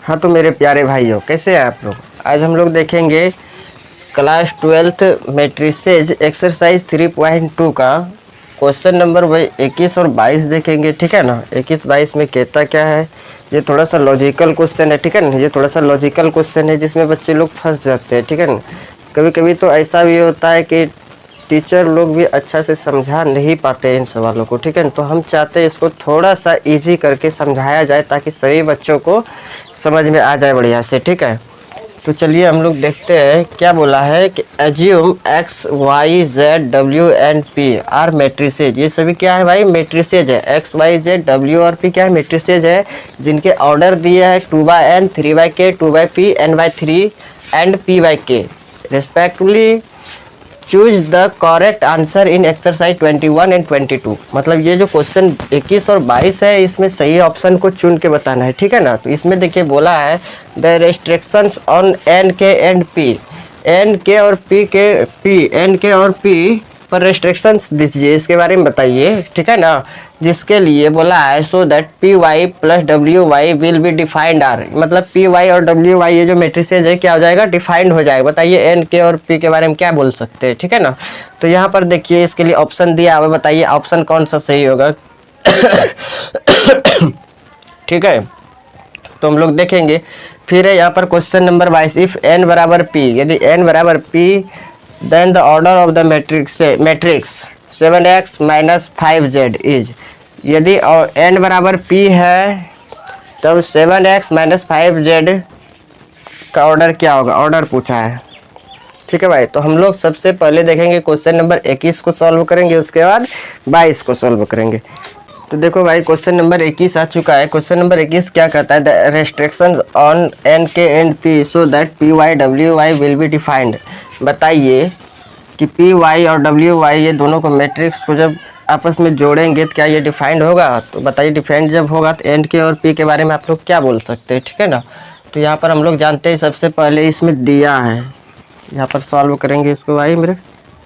हाँ तो मेरे प्यारे भाइयों, कैसे हैं आप लोग। आज हम लोग देखेंगे क्लास 12th मैट्रिसेज एक्सरसाइज 3.2 का क्वेश्चन नंबर वही 21 और 22 देखेंगे। ठीक है ना। 21-22 में कहता क्या है, ये थोड़ा सा लॉजिकल क्वेश्चन है। ठीक है ना, ये थोड़ा सा लॉजिकल क्वेश्चन है जिसमें बच्चे लोग फंस जाते हैं। ठीक है ना। कभी कभी तो ऐसा भी होता है कि टीचर लोग भी अच्छा से समझा नहीं पाते इन सवालों को। ठीक है ना, तो हम चाहते हैं इसको थोड़ा सा इजी करके समझाया जाए ताकि सभी बच्चों को समझ में आ जाए बढ़िया से। ठीक है, तो चलिए हम लोग देखते हैं क्या बोला है कि assume X Y Z W and P are matrices. ये सभी क्या है भाई, मैट्रिसेज है। एक्स वाई जेड डब्ल्यू और पी क्या है, मैट्रिसेज है, जिनके ऑर्डर दिए है 2/n 3/k 2/p n/3 and p/k respectively. Choose the correct answer in exercise 21 and 22। मतलब ये जो क्वेश्चन 21 और 22 है, इसमें सही ऑप्शन को चुन के बताना है। ठीक है ना। तो इसमें देखिए बोला है the restrictions on N K and P, N के और पी के, पी एन के और पी पर रेस्ट्रिक्शंस दीजिए, इसके बारे में बताइए। ठीक है ना, जिसके लिए बोला है so that P Y plus W Y will be defined are. मतलब पी वाई और डब्ल्यू वाई ये जो मैट्रिसेज है क्या हो जाएगा, डिफाइंड हो जाएगा। बताइए एन के और पी के बारे में क्या बोल सकते हैं। ठीक है ना, तो यहाँ पर देखिए इसके लिए ऑप्शन दिया हुआ, बताइए ऑप्शन कौन सा सही होगा। ठीक है, तो हम लोग देखेंगे। फिर है यहाँ पर क्वेश्चन नंबर 22, इफ एन बराबर पी, यदि एन बराबर P then the order of the matrix 7x - 5z is. यदि n बराबर p है तब 7x - 5z का ऑर्डर क्या होगा, ऑर्डर पूछा है। ठीक है भाई, तो हम लोग सबसे पहले देखेंगे क्वेश्चन नंबर 21 को सॉल्व करेंगे, उसके बाद 22 को सॉल्व करेंगे। तो देखो भाई क्वेश्चन नंबर 21 आ चुका है। क्वेश्चन नंबर 21 क्या कहता है, the restrictions on N K and P so that P Y W Y will be defined. बताइए कि पी वाई और डब्ल्यू वाई ये दोनों को मैट्रिक्स को जब आपस में जोड़ेंगे तो क्या ये डिफाइंड होगा। तो बताइए डिफाइंड जब होगा तो एन के और पी के बारे में आप लोग क्या बोल सकते हैं। ठीक है ना, तो यहाँ पर हम लोग जानते हैं सबसे पहले इसमें दिया है, यहाँ पर सॉल्व करेंगे इसको भाई मेरे।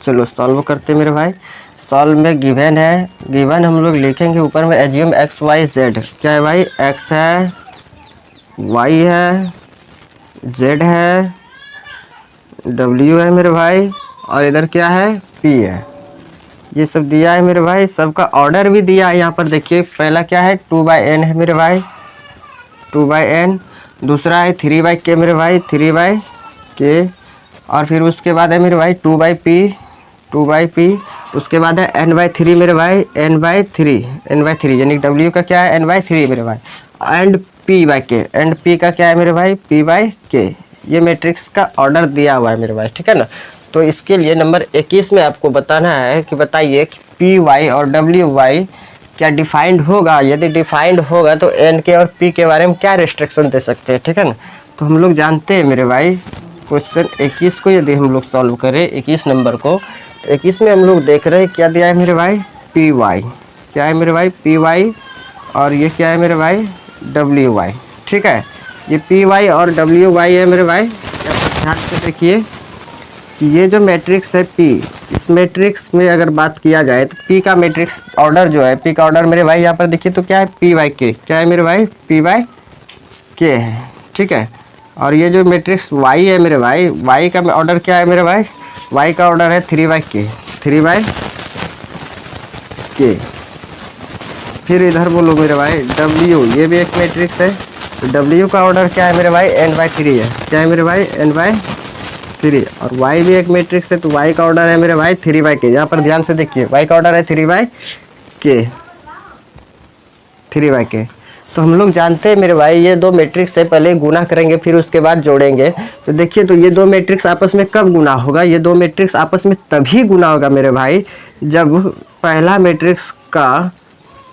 चलो सॉल्व करते मेरे भाई। सॉल्व में गिवन है, गिवन हम लोग लिखेंगे ऊपर में एज्यूम एक्स वाई जेड। क्या है भाई, एक्स है, वाई है, जेड है, डब्ल्यू है मेरे भाई, और इधर क्या है, पी है। ये सब दिया है मेरे भाई, सबका ऑर्डर भी दिया है। यहाँ पर देखिए पहला क्या है 2/n है मेरे भाई, 2/n। दूसरा है 3/k मेरे भाई, 3/k। और फिर उसके बाद है मेरे भाई 2/p, 2/p। उसके बाद है n/3 मेरे भाई, n/3 यानी w का क्या है n/3 मेरे भाई, एंड p/k, एंड p का क्या है मेरे भाई p/k। ये मैट्रिक्स का ऑर्डर दिया हुआ है मेरे भाई। ठीक है ना, तो इसके लिए नंबर 21 में आपको बताना है कि बताइए कि पी वाई और डब्ल्यू वाई क्या डिफाइंड होगा। यदि डिफाइंड होगा तो एन के और पी के बारे में क्या रेस्ट्रिक्शन दे सकते हैं। ठीक है ना, तो हम लोग जानते हैं मेरे भाई क्वेश्चन 21 को यदि हम लोग सॉल्व करें 21 नंबर को, 21 में हम लोग देख रहे हैं क्या दिया है मेरे भाई, पी वाई। क्या है मेरे भाई, पी वाई, और ये क्या है मेरे भाई, डब्ल्यू वाई। ठीक है, ये पी वाई और डब्ल्यू वाई है मेरे भाई। ध्यान से देखिए कि ये जो मैट्रिक्स है पी, इस मैट्रिक्स में अगर बात किया जाए तो पी का मैट्रिक्स ऑर्डर जो है, पी का ऑर्डर मेरे भाई यहाँ पर देखिए तो क्या है p/k। क्या है मेरे भाई, p/k है। ठीक है, और ये जो मैट्रिक्स y है मेरे भाई, y का ऑर्डर क्या है मेरे भाई, y का ऑर्डर है 3/k, 3/k। फिर इधर बोलो मेरे भाई w, ये भी एक मैट्रिक्स है, तो w का ऑर्डर क्या है मेरे भाई n/3 है। क्या है मेरे भाई n/3। और y भी एक मैट्रिक्स है, तो y का ऑर्डर है मेरे भाई 3/k। यहाँ पर ध्यान से देखिए y का ऑर्डर है 3/k, 3/k। तो हम लोग जानते हैं मेरे भाई ये दो मैट्रिक्स है, पहले गुना करेंगे फिर उसके बाद जोड़ेंगे। तो देखिए तो ये दो मैट्रिक्स आपस में कब गुना होगा, ये दो मैट्रिक्स आपस में तभी गुना होगा मेरे भाई जब पहला मैट्रिक्स का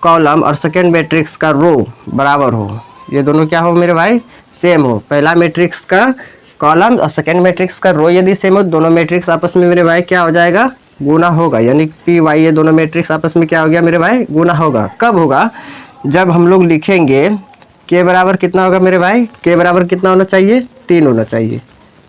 कॉलम और सेकेंड मैट्रिक्स का रो बराबर हो। ये दोनों क्या हो मेरे भाई, सेम हो। पहला मैट्रिक्स का कॉलम और सेकेंड मैट्रिक्स का रो यदि सेम हो, दोनों मैट्रिक्स आपस में मेरे भाई क्या हो जाएगा, गुना होगा। यानी पी वाई ये दोनों मैट्रिक्स आपस में क्या हो गया मेरे भाई, गुना होगा। कब होगा, जब हम लोग लिखेंगे के बराबर कितना होगा मेरे भाई, के बराबर कितना होना चाहिए, 3 होना चाहिए।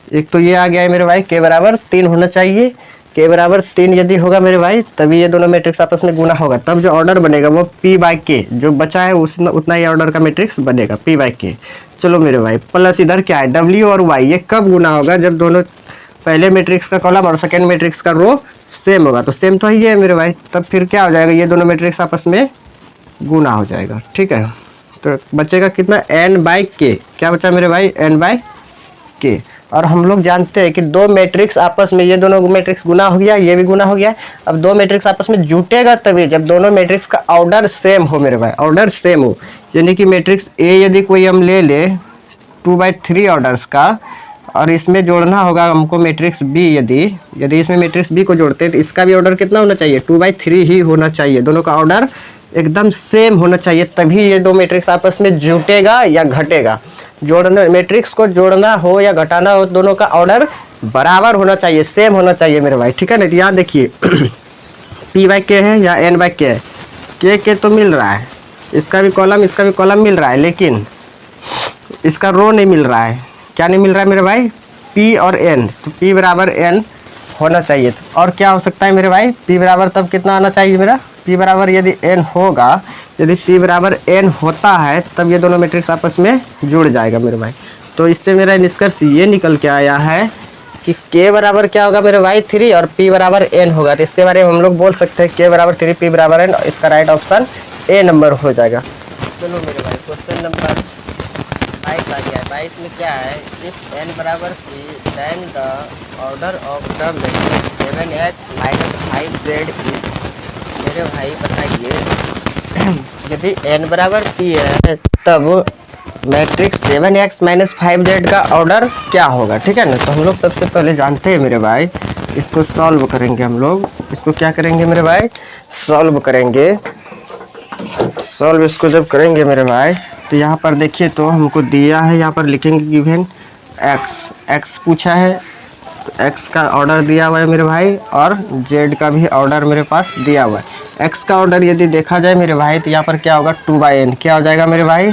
एक तो ये आ गया है मेरे भाई के बराबर 3 होना चाहिए, के बराबर 3 यदि होगा मेरे भाई तभी ये दोनों मैट्रिक्स आपस में गुना होगा, तब जो ऑर्डर बनेगा वो p बाई के, जो बचा है उतना ही ऑर्डर का मैट्रिक्स बनेगा p बाई के। चलो मेरे भाई प्लस इधर क्या है w और y, ये कब गुना होगा, जब दोनों पहले मैट्रिक्स का कॉलम और सेकेंड मैट्रिक्स का रो सेम होगा। तो सेम तो ये है मेरे भाई, तब फिर क्या हो जाएगा, ये दोनों मैट्रिक्स आपस में गुना हो जाएगा। ठीक है, तो बचेगा कितना n बाई के, क्या बचा मेरे भाई n बाई के। और हम लोग जानते हैं कि दो मैट्रिक्स आपस में, ये दोनों मैट्रिक्स गुना हो गया, ये भी गुना हो गया। अब दो मैट्रिक्स आपस में जुटेगा तभी जब दोनों मैट्रिक्स का ऑर्डर सेम हो मेरे भाई, ऑर्डर सेम हो। यानी कि मैट्रिक्स ए यदि कोई हम ले ले 2/3 ऑर्डर्स का, और इसमें जोड़ना होगा हमको मैट्रिक्स बी, यदि इसमें मैट्रिक्स बी को जोड़ते हैं तो इसका भी ऑर्डर कितना होना चाहिए, 2/3 ही होना चाहिए। दोनों का ऑर्डर एकदम सेम होना चाहिए, तभी ये दो मैट्रिक्स आपस में जुटेगा या घटेगा। जोड़ना, मैट्रिक्स को जोड़ना हो या घटाना हो, दोनों का ऑर्डर बराबर होना चाहिए, सेम होना चाहिए मेरे भाई। ठीक है ना, तो यहाँ देखिए p बाई के है या n बाई के है, के तो मिल रहा है, इसका भी कॉलम मिल रहा है, लेकिन इसका रो नहीं मिल रहा है। क्या नहीं मिल रहा है मेरे भाई, p और n, तो p बराबर n होना चाहिए। और क्या हो सकता है मेरे भाई, p बराबर तब कितना आना चाहिए मेरा, p बराबर यदि n होगा, यदि p बराबर n होता है तब ये दोनों मैट्रिक्स आपस में जुड़ जाएगा मेरे भाई। तो इससे मेरा निष्कर्ष ये निकल के आया है कि k बराबर क्या होगा मेरे भाई 3 और p बराबर n होगा। तो इसके बारे में हम लोग बोल सकते हैं k बराबर 3 p बराबर n, इसका राइट ऑप्शन ए नंबर हो जाएगा। चलो मेरे भाई क्वेश्चन नंबर 22 आ गया है। 22 में क्या है, इफ n बराबर p then the order of the matrix 7x minus 5z is. मेरे भाई बताइए यदि n बराबर p है तब मैट्रिक्स 7x माइनस 5z का ऑर्डर क्या होगा। ठीक है ना, तो हम लोग सबसे पहले जानते हैं मेरे भाई, इसको सॉल्व करेंगे हम लोग। इसको क्या करेंगे मेरे भाई, सॉल्व करेंगे। सॉल्व इसको जब करेंगे मेरे भाई, तो यहाँ पर देखिए तो हमको दिया है, यहाँ पर लिखेंगे गिवन x पूछा है, तो x का ऑर्डर दिया हुआ है मेरे भाई, और z का भी ऑर्डर मेरे पास दिया हुआ है। x का ऑर्डर यदि देखा जाए मेरे भाई, तो यहाँ पर क्या होगा 2/n, क्या हो जाएगा मेरे भाई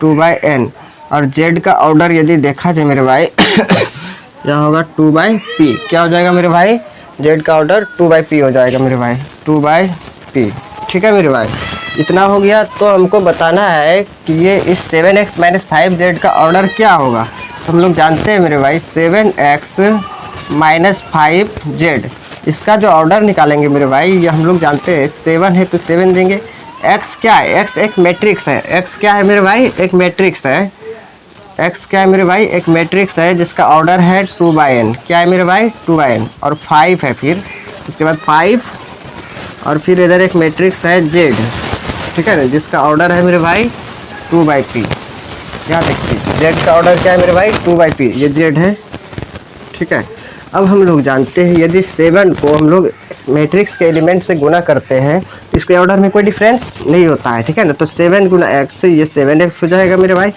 2/n। और z का ऑर्डर यदि देखा जाए मेरे भाई यहाँ होगा 2/p, क्या हो जाएगा मेरे भाई, z का ऑर्डर 2/p हो जाएगा मेरे भाई, 2/p। ठीक है मेरे भाई, इतना हो गया। तो हमको बताना है कि ये इस 7x माइनस 5z का ऑर्डर क्या होगा। तो हम लोग जानते हैं मेरे भाई 7x माइनस 5z, इसका जो ऑर्डर निकालेंगे मेरे भाई, ये हम लोग जानते हैं 7 है तो 7 देंगे। x क्या है, x एक मैट्रिक्स है, x क्या है मेरे भाई, एक मैट्रिक्स है, x क्या है मेरे भाई, एक मैट्रिक्स है जिसका ऑर्डर है 2/n, क्या है मेरे भाई 2/n, और 5 है, फिर उसके बाद 5, और फिर इधर एक मैट्रिक्स है z, ठीक है ना, जिसका ऑर्डर है मेरे भाई 2/p। यहाँ देखिए z का ऑर्डर क्या है मेरे भाई 2/p, ये z है। ठीक है, अब हम लोग जानते हैं यदि 7 को हम लोग मैट्रिक्स के एलिमेंट से गुना करते हैं, इसके ऑर्डर में कोई डिफरेंस नहीं होता है। ठीक है ना, तो 7 गुना x से ये 7x हो जाएगा मेरे भाई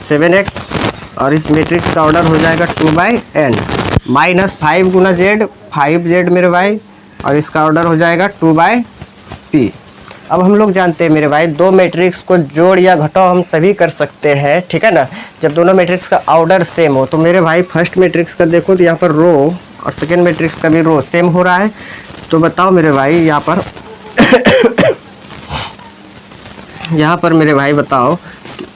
7x, और इस मैट्रिक्स का ऑर्डर हो जाएगा 2/n, माइनस 5 गुना z 5z मेरे भाई, और इसका ऑर्डर हो जाएगा 2/p। अब हम लोग जानते हैं मेरे भाई दो मैट्रिक्स को जोड़ या घटाओ हम तभी कर सकते हैं, ठीक है ना, जब दोनों मैट्रिक्स का ऑर्डर सेम हो। तो मेरे भाई फर्स्ट मैट्रिक्स का देखो तो यहाँ पर रो और सेकेंड मैट्रिक्स का भी रो सेम हो रहा है। तो बताओ मेरे भाई यहाँ पर यहाँ पर मेरे भाई बताओ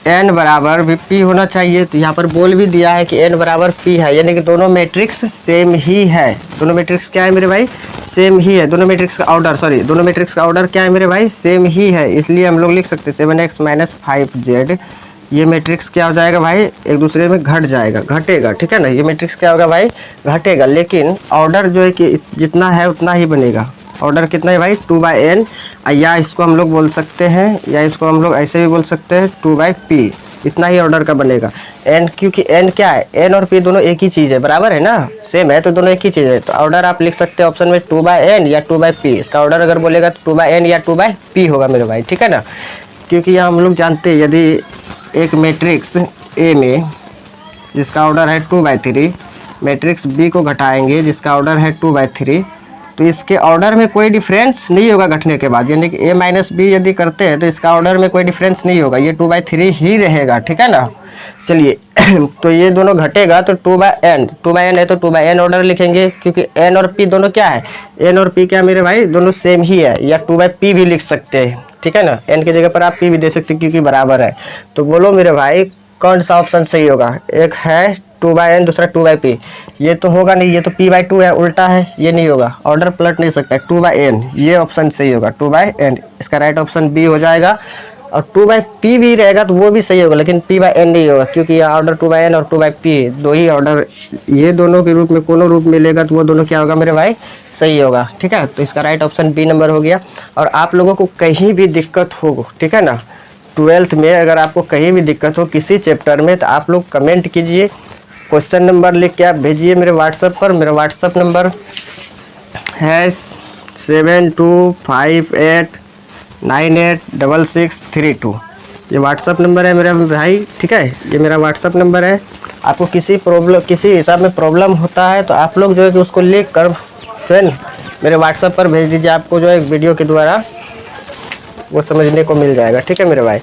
n बराबर भी p होना चाहिए। तो यहाँ पर बोल भी दिया है कि n बराबर p है, यानी कि दोनों मैट्रिक्स सेम ही है। दोनों मैट्रिक्स क्या है मेरे भाई, सेम ही है। दोनों मैट्रिक्स का ऑर्डर, सॉरी, दोनों मैट्रिक्स का ऑर्डर क्या है मेरे भाई, सेम ही है। इसलिए हम लोग लिख सकते हैं 7x माइनस 5z, ये मैट्रिक्स क्या हो जाएगा भाई, एक दूसरे में घट जाएगा, घटेगा। ठीक है ना, ये मैट्रिक्स क्या होगा भाई, घटेगा, लेकिन ऑर्डर जो है कि जितना है उतना ही बनेगा। ऑर्डर कितना है भाई 2/n, या इसको हम लोग बोल सकते हैं, या इसको हम लोग ऐसे भी बोल सकते हैं 2/p, इतना ही ऑर्डर का बनेगा। n, क्योंकि n क्या है, n और p दोनों एक ही चीज़ है, बराबर है ना, सेम है, तो दोनों एक ही चीज़ है। तो ऑर्डर आप लिख सकते हैं ऑप्शन में 2/n या 2/p। इसका ऑर्डर अगर बोलेगा तो 2/n या 2/p होगा मेरे भाई। ठीक है ना, क्योंकि यहाँ हम लोग जानते हैं यदि एक मैट्रिक्स A में जिसका ऑर्डर है 2/3, मैट्रिक्स B को घटाएंगे जिसका ऑर्डर है 2/3, तो इसके ऑर्डर में कोई डिफरेंस नहीं होगा घटने के बाद, यानी कि A माइनस B यदि करते हैं तो इसका ऑर्डर में कोई डिफरेंस नहीं होगा, ये 2/3 ही रहेगा। ठीक है ना, चलिए तो ये दोनों घटेगा तो 2/n, 2/n है तो 2/n ऑर्डर लिखेंगे, क्योंकि n और p दोनों क्या है, n और p क्या मेरे भाई दोनों सेम ही है, या 2/p भी लिख सकते हैं, ठीक है ना, n की जगह पर आप p भी दे सकते हैं क्योंकि बराबर है। तो बोलो मेरे भाई कौन सा ऑप्शन सही होगा, एक है 2/n दूसरा 2/p, ये तो होगा नहीं, ये तो p/2 है, उल्टा है, ये नहीं होगा, ऑर्डर पलट नहीं सकता, 2/n ये ऑप्शन सही होगा, 2/n इसका राइट ऑप्शन बी हो जाएगा। और 2/p भी रहेगा तो वो भी सही होगा, लेकिन p/n नहीं होगा, क्योंकि यहाँ ऑर्डर 2/n और 2/p दो ही ऑर्डर, ये दोनों के रूप में कोनो रूप मिलेगा तो वो दोनों क्या होगा मेरे भाई सही होगा, ठीक है। तो इसका राइट ऑप्शन बी नंबर हो गया। और आप लोगों को कहीं भी दिक्कत हो, ठीक है ना, 12th में अगर आपको कहीं भी दिक्कत हो किसी चैप्टर में तो आप लोग कमेंट कीजिए, क्वेश्चन नंबर लिख के आप भेजिए मेरे व्हाट्सएप पर। मेरा व्हाट्सएप नंबर है 7258986632, ये व्हाट्सअप नंबर है मेरा भाई, ठीक है, ये मेरा व्हाट्सअप नंबर है। आपको किसी हिसाब में प्रॉब्लम होता है तो आप लोग जो है कि उसको लिख कर जो है ना मेरे व्हाट्सएप पर भेज दीजिए, आपको जो है वीडियो के द्वारा वो समझने को मिल जाएगा, ठीक है मेरे भाई।